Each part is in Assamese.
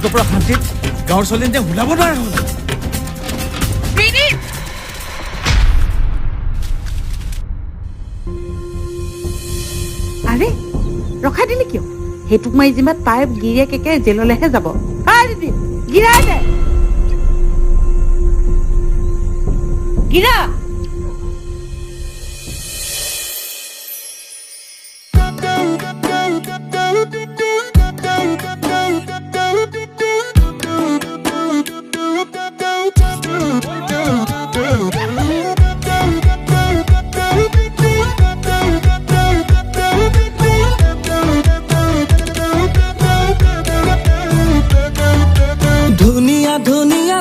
দিনটোৰ পৰা শান্তিত গাঁৱৰ ছোৱালী যে ওলাব নোৱাৰা হ'ল। আৰে ৰখাই দিলি কিয়? সেইটোক মাৰি যিমান তাই গিৰিয়েক একে জেললৈহে যাব। গিৰাই দে গিৰা।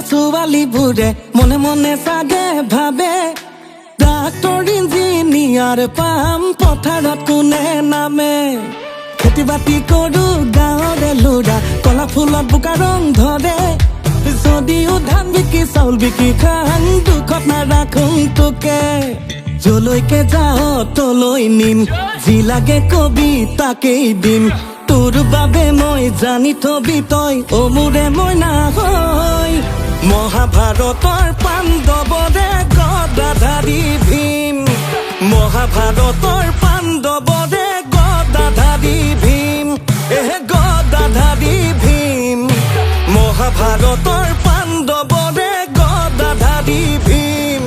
ছোৱালীবোৰে মনে মনে চাগে ভাবে ডাক্তৰ ইঞ্জিনিয়াৰ পাম পথাৰত কোনে নামে। খেতি বাতি কৰো গাঁৱৰে ল'ৰা কলা ফুলত বোকা ৰং ধৰে। যদিও ধান বিকি চাউল বিকি খাং দুখত নাৰাখোঁ তোকে। যলৈকে যাওঁ তলৈ নিম যি লাগে কবি তাকেই দিম। তোৰ বাবে মই জানি থবি তই অ মোৰে মইনা হয়। মহাভাৰতৰ পাণ্ডৱৰে গদাধাৰী ভীম। মহাভাৰতৰ পাণ্ডৱৰে গদাধাৰী ভীম। গদাধাৰী ভীম। মহাভাৰতৰ পাণ্ডৱৰে গদাধাৰী ভীম।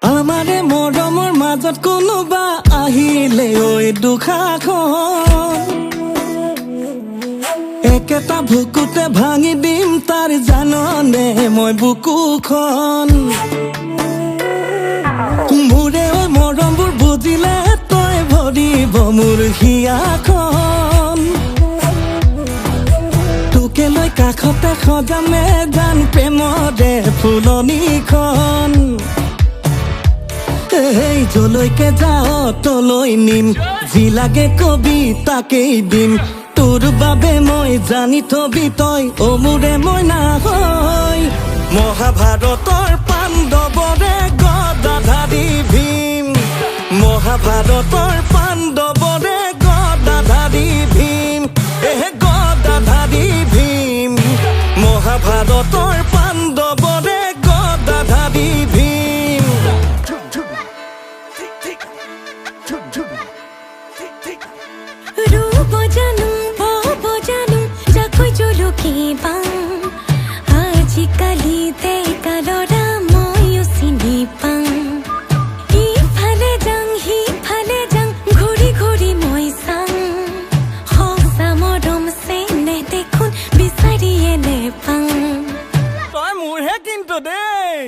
আমাৰে মৰমৰ মাজত কোনোবা আহিলে ঐ দুখাখন একেটা ভুকুতে ভাঙি দিম তাৰ জাননে মই বুকুখন। মোৰে ঐ মৰমবোৰ বুজিলে তই ভৰিব মোৰ হিয়াখন। তোকে লৈ কাষতে সজামে জান প্ৰেমৰে ফুলনিখন। যলৈকে যাওঁ তলৈ নিম যি লাগে কবি তাকেই দিম। তোৰ বাবে মই জানি থবি তই অ মোৰে মইনা হয়। মহাভাৰতৰ পাণ্ডৱৰে গদাধাৰী ভীম। মহাভাৰতৰ পাণ্ডৱৰে গদাধাৰী ভীম। গদাধাৰী ভীম। মহাভাৰতৰ পাণ্ডৱৰে গদাধাৰী ভীম। আজিকালি ডেকালৰা ময়ো চিনি পাওঁ। ইফালে যাং সিফালে যাং ঘূৰি ঘূৰি মই চাং। সঁচা মৰম চেনে দেখোন বিচাৰিয়ে নেপাং। তই মোৰহে কিন্তু দেই।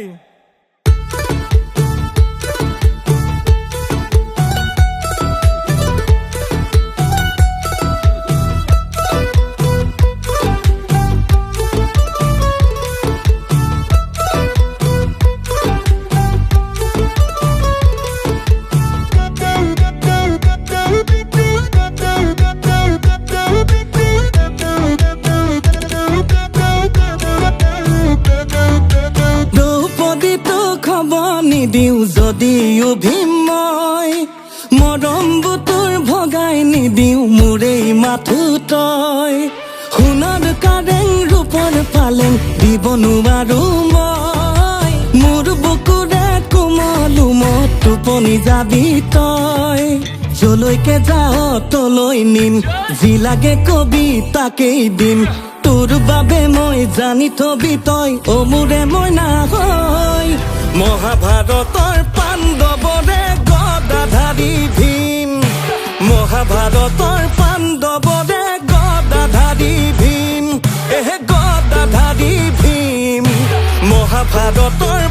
নিদিওঁ যদিও ভীম মই মৰম বুটুৰ ভগাই নিদিওঁ মোৰেই মাথো তই। সোণৰ কাৰেং ৰূপৰ পালেং দিব নোৱাৰো মই। মোৰ বুকুৰে কোমল উমত টোপনি যাবি তই। যলৈকে যাওঁ তলৈ নিম যি লাগে কবি তাকেই দিম। তোৰ বাবে মই জানি থবি তই অ মোৰে মইনা হয়। মহাভাৰতৰ পাণ্ডৱৰে গদাধাৰী ভীম। মহাভাৰতৰ পাণ্ডৱৰে গদাধাৰী ভীম। গদাধাৰী ভীম। মহাভাৰতৰ